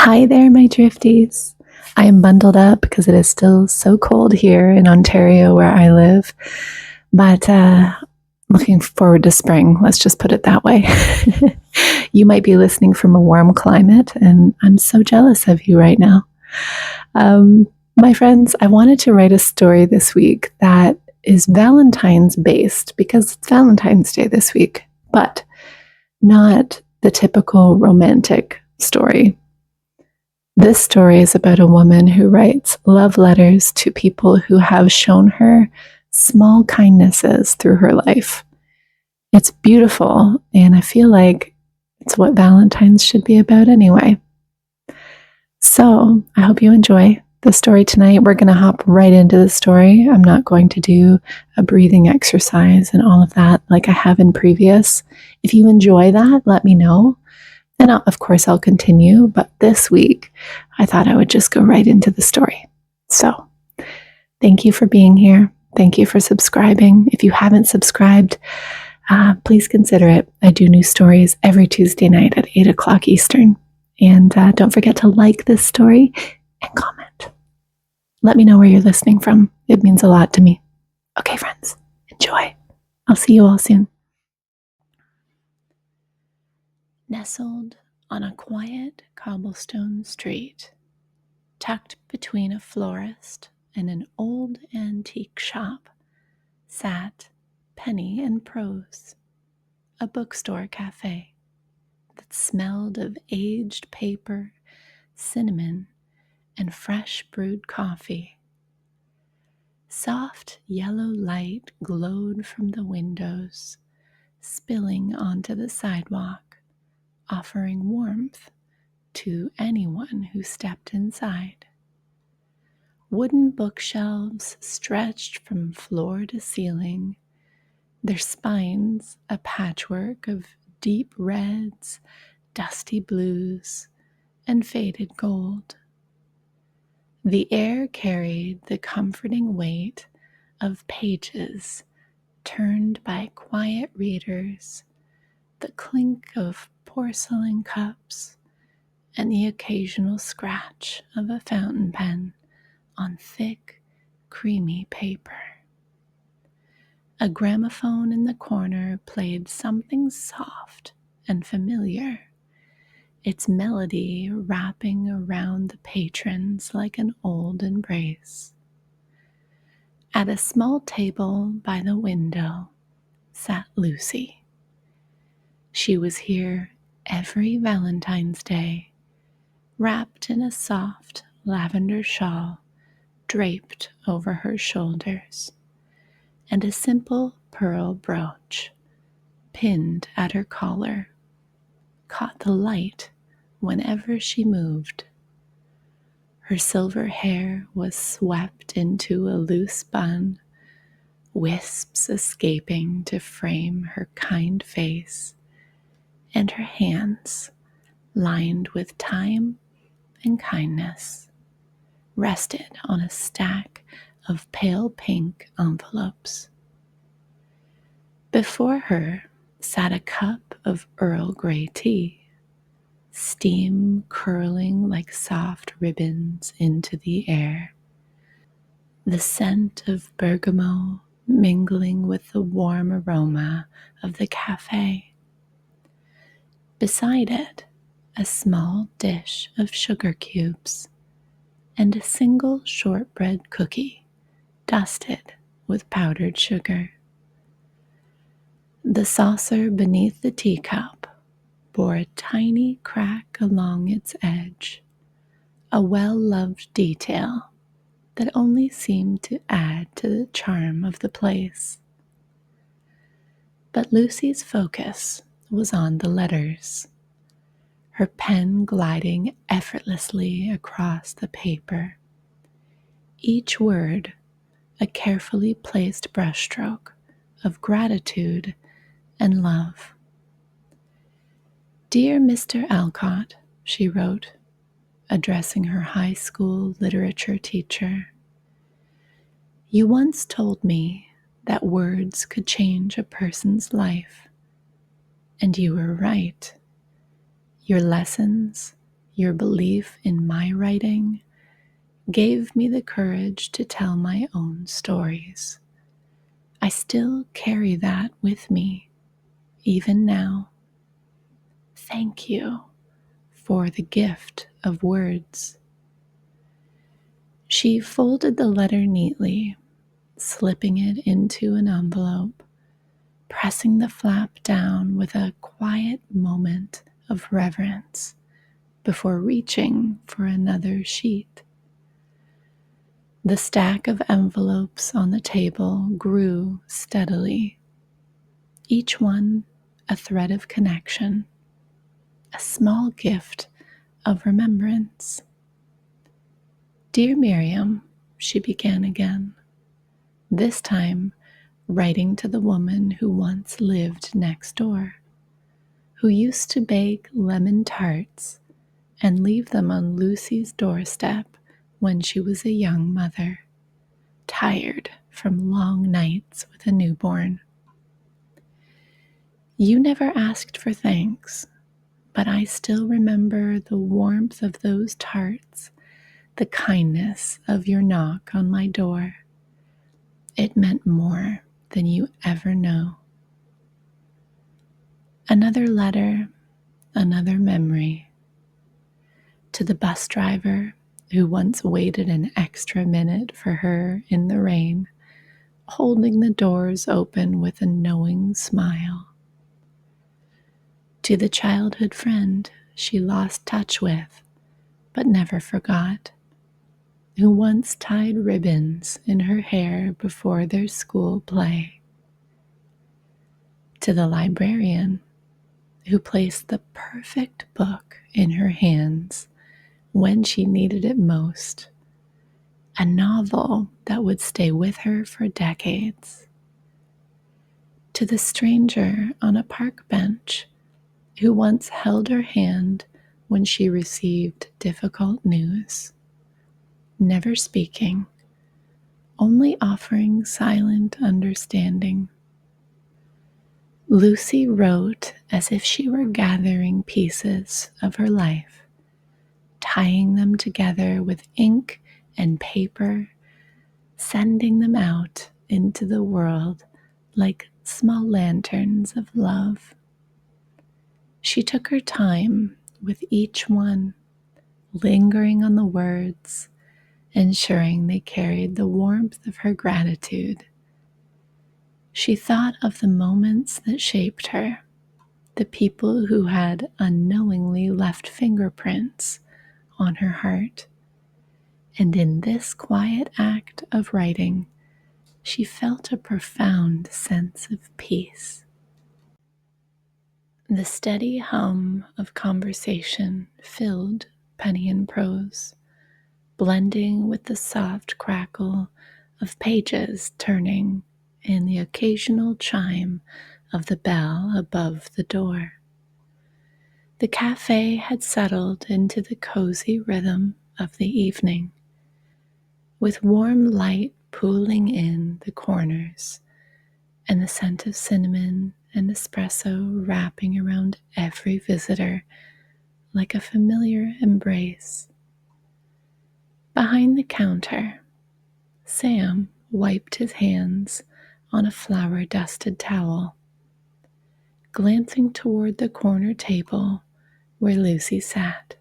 Hi there, my Drifties. I am bundled up because it is still so cold here in Ontario where I live, but looking forward to spring. Let's just put it that way. You might be listening from a warm climate, and I'm so jealous of you right now. My friends, I wanted to write a story this week that is Valentine's based because it's Valentine's Day this week, but not the typical romantic story. This story is about a woman who writes love letters to people who have shown her small kindnesses through her life. It's beautiful, and I feel like it's what Valentine's should be about anyway. So I hope you enjoy the story tonight. We're going to hop right into the story. I'm not going to do a breathing exercise and all of that like I have in previous. If you enjoy that, let me know. And of course, I'll continue. But this week, I thought I would just go right into the story. So thank you for being here. Thank you for subscribing. If you haven't subscribed, please consider it. I do new stories every Tuesday night at 8 o'clock Eastern. And don't forget to like this story and comment. Let me know where you're listening from. It means a lot to me. Okay, friends, enjoy. I'll see you all soon. Nestled on a quiet cobblestone street, tucked between a florist and an old antique shop, sat Penny Prose, a bookstore cafe that smelled of aged paper, cinnamon, and fresh brewed coffee. Soft yellow light glowed from the windows, spilling onto the sidewalk, offering warmth to anyone who stepped inside. Wooden bookshelves stretched from floor to ceiling, their spines a patchwork of deep reds, dusty blues, and faded gold. The air carried the comforting weight of pages turned by quiet readers, the clink of porcelain cups, and the occasional scratch of a fountain pen on thick, creamy paper. A gramophone in the corner played something soft and familiar, its melody wrapping around the patrons like an old embrace. At a small table by the window sat Lucy. She was here every Valentine's Day, wrapped in a soft lavender shawl draped over her shoulders, and a simple pearl brooch pinned at her collar caught the light whenever she moved. Her silver hair was swept into a loose bun, wisps escaping to frame her kind face, and her hands, lined with time and kindness, rested on a stack of pale pink envelopes. Before her sat a cup of Earl Grey tea, steam curling like soft ribbons into the air, the scent of bergamot mingling with the warm aroma of the café. Beside it, a small dish of sugar cubes and a single shortbread cookie dusted with powdered sugar. The saucer beneath the teacup bore a tiny crack along its edge, a well-loved detail that only seemed to add to the charm of the place. But Lucy's focus was on the letters, her pen gliding effortlessly across the paper, each word a carefully placed brushstroke of gratitude and love. "Dear Mr. Alcott," she wrote, addressing her high school literature teacher, "you once told me that words could change a person's life, and you were right. Your lessons, Your belief in my writing gave me the courage to tell my own stories. I still carry that with me, even now. Thank you for the gift of words. She folded the letter neatly, slipping it into an envelope, pressing the flap down with a quiet moment of reverence before reaching for another sheet. The stack of envelopes on the table grew steadily, each one a thread of connection, a small gift of remembrance. Dear Miriam, she began again, this time writing to the woman who once lived next door, who used to bake lemon tarts and leave them on Lucy's doorstep when she was a young mother, tired from long nights with a newborn. You never asked for thanks, but I still remember the warmth of those tarts, the kindness of your knock on my door. It meant more than you ever know. Another letter, another memory. To the bus driver who once waited an extra minute for her in the rain, holding the doors open with a knowing smile. To the childhood friend she lost touch with, but never forgot, who once tied ribbons in her hair before their school play. To the librarian who placed the perfect book in her hands when she needed it most, a novel that would stay with her for decades. To the stranger on a park bench who once held her hand when she received difficult news, never speaking, only offering silent understanding. Lucy wrote as if she were gathering pieces of her life, tying them together with ink and paper, sending them out into the world like small lanterns of love. She took her time with each one, lingering on the words, ensuring they carried the warmth of her gratitude. She thought of the moments that shaped her, the people who had unknowingly left fingerprints on her heart. And in this quiet act of writing, she felt a profound sense of peace. The steady hum of conversation filled Penny Prose, blending with the soft crackle of pages turning and the occasional chime of the bell above the door. The café had settled into the cozy rhythm of the evening, with warm light pooling in the corners and the scent of cinnamon and espresso wrapping around every visitor like a familiar embrace. Behind the counter, Sam wiped his hands on a flour-dusted towel, glancing toward the corner table where Lucy sat.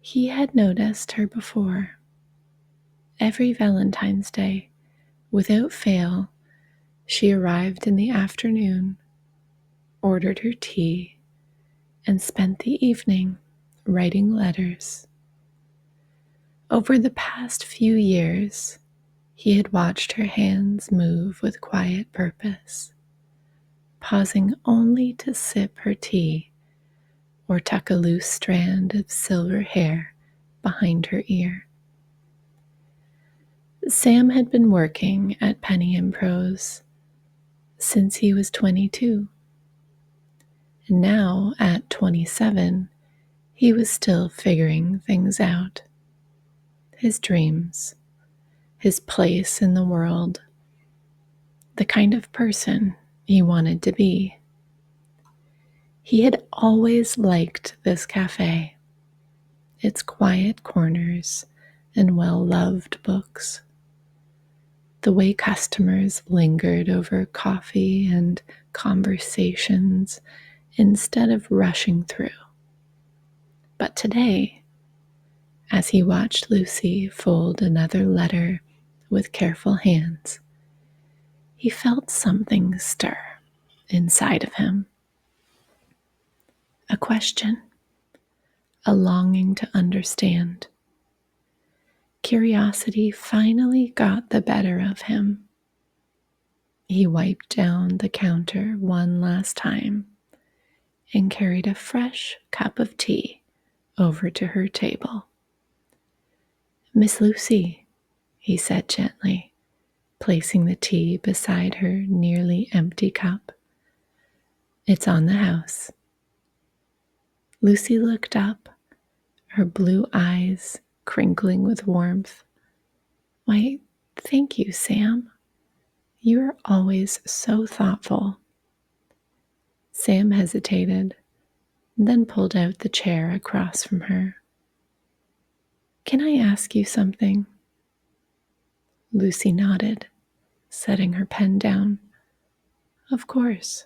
He had noticed her before. Every Valentine's Day, without fail, she arrived in the afternoon, ordered her tea, and spent the evening writing letters. Over the past few years, he had watched her hands move with quiet purpose, pausing only to sip her tea or tuck a loose strand of silver hair behind her ear. Sam had been working at Penny Prose since he was 22. And now, at 27, he was still figuring things out. His dreams, his place in the world, the kind of person he wanted to be. He had always liked this cafe, its quiet corners and well-loved books. The way customers lingered over coffee and conversations instead of rushing through. But today, as he watched Lucy fold another letter with careful hands, he felt something stir inside of him. A question, a longing to understand. Curiosity finally got the better of him. He wiped down the counter one last time and carried a fresh cup of tea over to her table. "Miss Lucy," he said gently, placing the tea beside her nearly empty cup. "It's on the house." Lucy looked up, her blue eyes crinkling with warmth. "Why, thank you, Sam. You're always so thoughtful." Sam hesitated, then pulled out the chair across from her. "Can I ask you something?" Lucy nodded, setting her pen down. "Of course."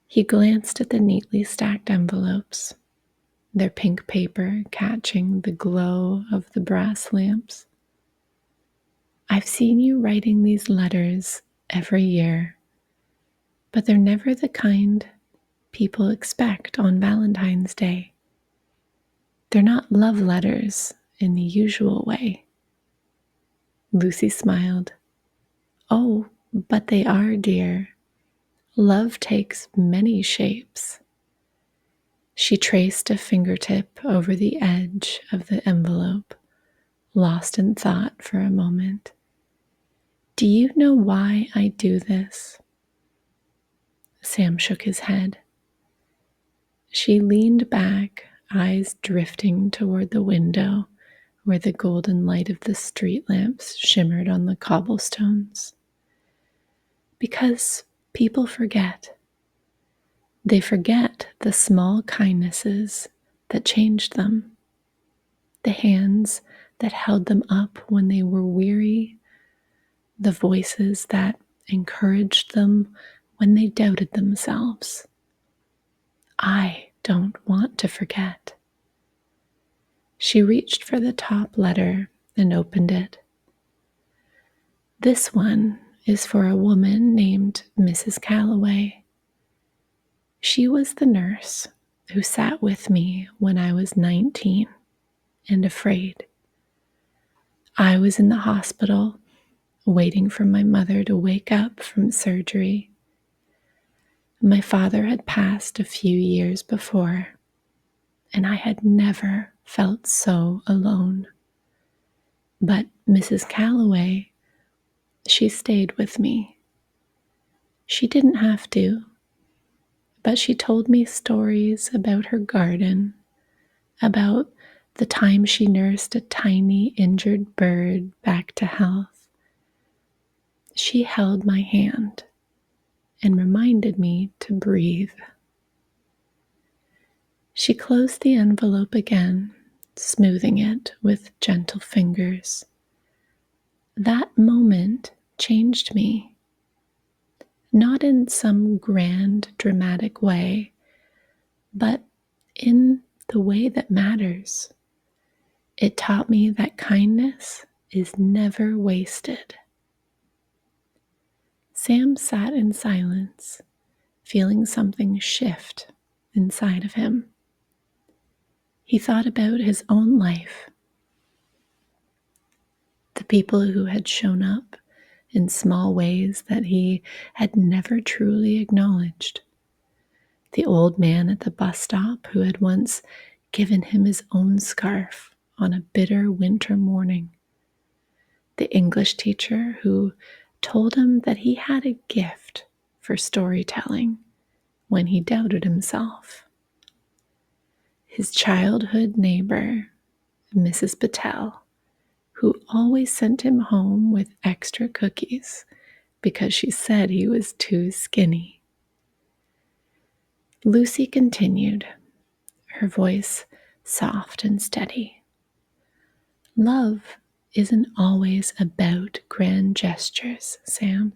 He glanced at the neatly stacked envelopes, their pink paper catching the glow of the brass lamps. "I've seen you writing these letters every year, but they're never the kind people expect on Valentine's Day. They're not love letters in the usual way." Lucy smiled. "Oh, but they are, dear. Love takes many shapes." She traced a fingertip over the edge of the envelope, lost in thought for a moment. "Do you know why I do this?" Sam shook his head. She leaned back, eyes drifting toward the window where the golden light of the street lamps shimmered on the cobblestones. "Because people forget. They forget the small kindnesses that changed them, the hands that held them up when they were weary, the voices that encouraged them when they doubted themselves. I don't want to forget." She reached for the top letter and opened it. "This one is for a woman named Mrs. Calloway. She was the nurse who sat with me when I was 19 and afraid. I was in the hospital waiting for my mother to wake up from surgery. My father had passed a few years before, and I had never felt so alone. But Mrs. Calloway, she stayed with me. She didn't have to, but she told me stories about her garden, about the time she nursed a tiny injured bird back to health. She held my hand and reminded me to breathe." She closed the envelope again, smoothing it with gentle fingers. "That moment changed me. Not in some grand, dramatic way, but in the way that matters. It taught me that kindness is never wasted." Sam sat in silence, feeling something shift inside of him. He thought about his own life, the people who had shown up in small ways that he had never truly acknowledged. The old man at the bus stop who had once given him his own scarf on a bitter winter morning. The English teacher who told him that he had a gift for storytelling when he doubted himself. His childhood neighbor, Mrs. Patel, who always sent him home with extra cookies because she said he was too skinny. Lucy continued, her voice soft and steady. Love isn't always about grand gestures, Sam.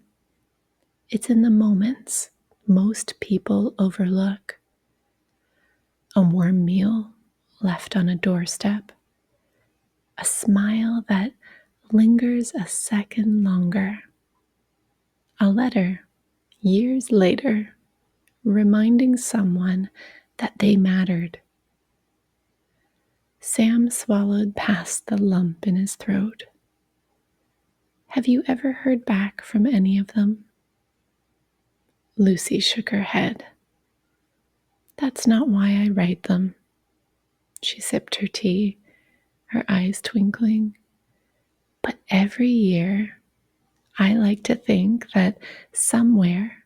It's in the moments most people overlook. A warm meal left on a doorstep, a smile that lingers a second longer, a letter years later reminding someone that they mattered. Sam swallowed past the lump in his throat. Have you ever heard back from any of them? Lucy shook her head. That's not why I write them. She sipped her tea, her eyes twinkling. But every year, I like to think that somewhere,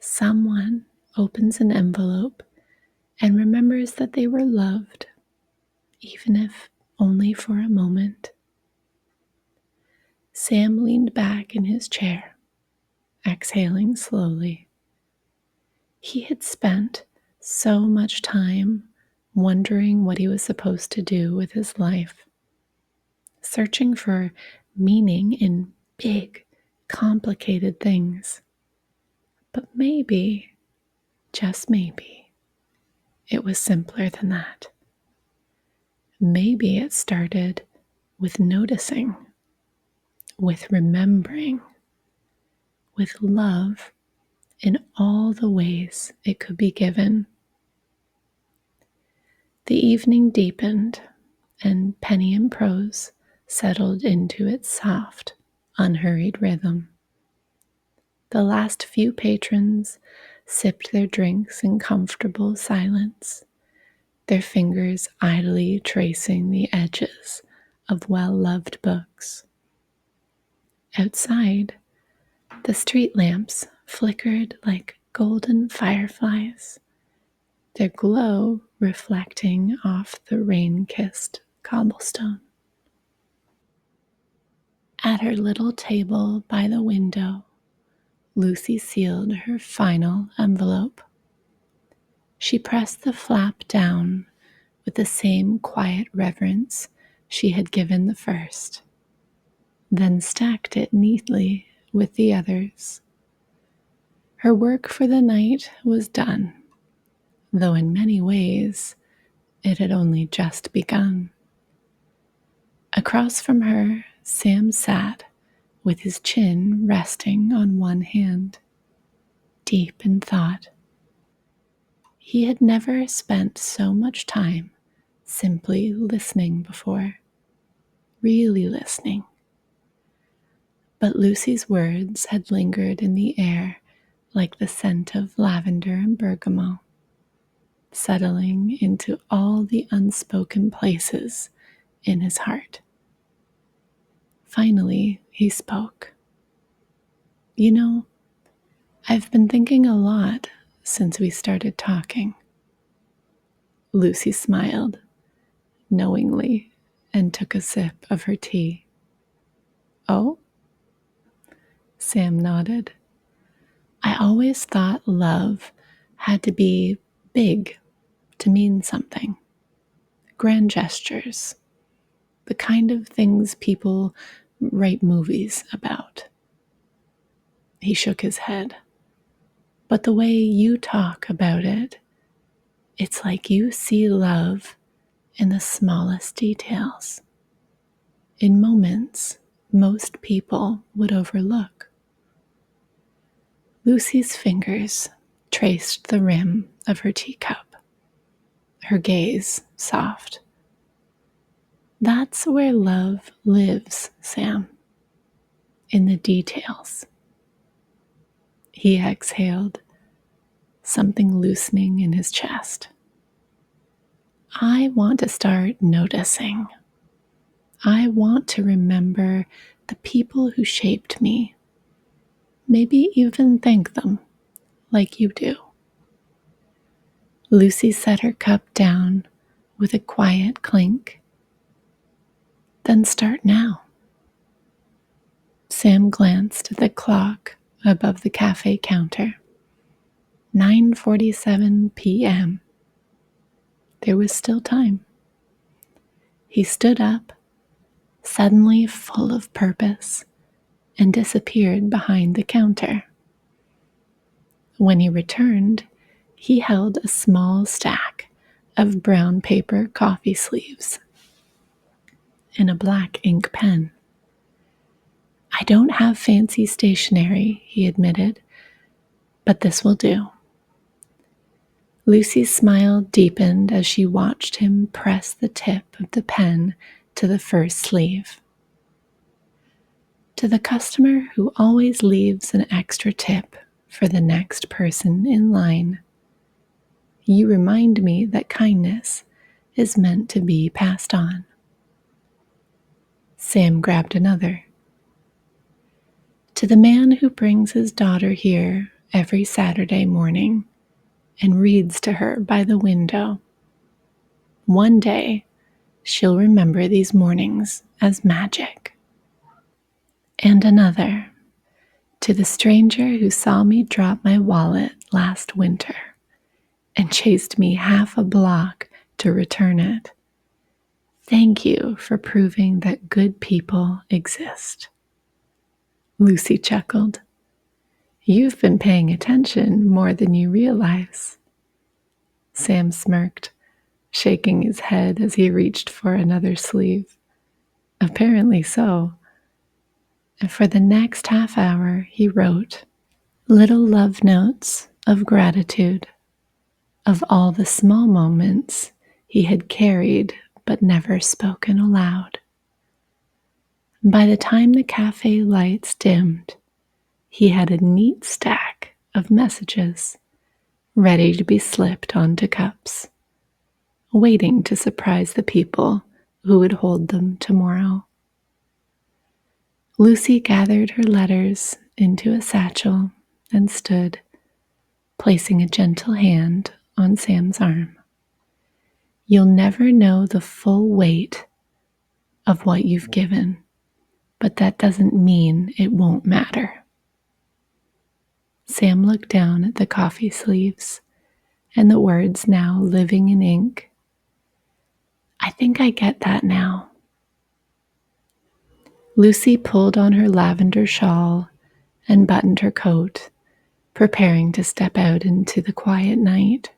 someone opens an envelope and remembers that they were loved, even if only for a moment. Sam leaned back in his chair, exhaling slowly. He had spent so much time wondering what he was supposed to do with his life, searching for meaning in big, complicated things. But maybe, just maybe, it was simpler than that. Maybe it started with noticing, with remembering, with love in all the ways it could be given. The evening deepened, and Penny Prose settled into its soft, unhurried rhythm. The last few patrons sipped their drinks in comfortable silence, their fingers idly tracing the edges of well-loved books. Outside, the street lamps flickered like golden fireflies, their glow reflecting off the rain-kissed cobblestone. At her little table by the window, Lucy sealed her final envelope. She pressed the flap down with the same quiet reverence she had given the first, then stacked it neatly with the others. Her work for the night was done, though in many ways it had only just begun. Across from her, Sam sat with his chin resting on one hand, deep in thought. He had never spent so much time simply listening before, really listening. But Lucy's words had lingered in the air like the scent of lavender and bergamot, settling into all the unspoken places in his heart. Finally, he spoke. You know, I've been thinking a lot since we started talking. Lucy smiled knowingly and took a sip of her tea. Oh? Sam nodded. I always thought love had to be big to mean something. Grand gestures, the kind of things people write movies about. He shook his head. But the way you talk about it, it's like you see love in the smallest details, in moments most people would overlook. Lucy's fingers traced the rim of her teacup, her gaze soft. That's where love lives, Sam, in the details. He exhaled, something loosening in his chest. I want to start noticing. I want to remember the people who shaped me. Maybe even thank them, like you do. Lucy set her cup down with a quiet clink. Then start now. Sam glanced at the clock above the cafe counter. 9:47 p.m. There was still time. He stood up, suddenly full of purpose, and disappeared behind the counter. When he returned, he held a small stack of brown paper coffee sleeves and a black ink pen. "I don't have fancy stationery," he admitted, "but this will do." Lucy's smile deepened as she watched him press the tip of the pen to the first sleeve. "To the customer who always leaves an extra tip for the next person in line, you remind me that kindness is meant to be passed on." Sam grabbed another. "To the man who brings his daughter here every Saturday morning and reads to her by the window, one day she'll remember these mornings as magic." And another. "To the stranger who saw me drop my wallet last winter and chased me half a block to return it, thank you for proving that good people exist." Lucy chuckled. "You've been paying attention more than you realize." Sam smirked, shaking his head as he reached for another sleeve. "Apparently so." And for the next half hour, he wrote little love notes of gratitude, of all the small moments he had carried but never spoken aloud. By the time the cafe lights dimmed, he had a neat stack of messages ready to be slipped onto cups, waiting to surprise the people who would hold them tomorrow. Lucy gathered her letters into a satchel and stood, placing a gentle hand on Sam's arm. "You'll never know the full weight of what you've given, but that doesn't mean it won't matter." Sam looked down at the coffee sleeves and the words now living in ink. "I think I get that now." Lucy pulled on her lavender shawl and buttoned her coat, preparing to step out into the quiet night.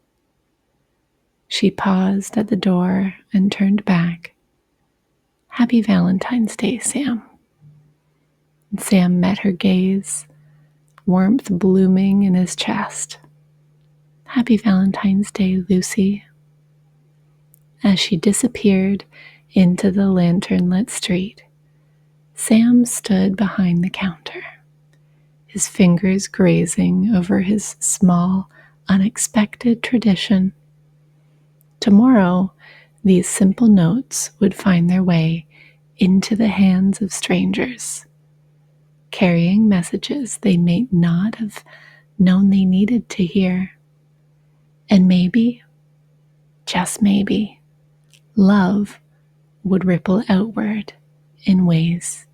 She paused at the door and turned back. "Happy Valentine's Day, Sam." And Sam met her gaze, warmth blooming in his chest. "Happy Valentine's Day, Lucy." As she disappeared into the lantern-lit street, Sam stood behind the counter, his fingers grazing over his small, unexpected tradition. Tomorrow, these simple notes would find their way into the hands of strangers, carrying messages they may not have known they needed to hear. And maybe, just maybe, love would ripple outward in ways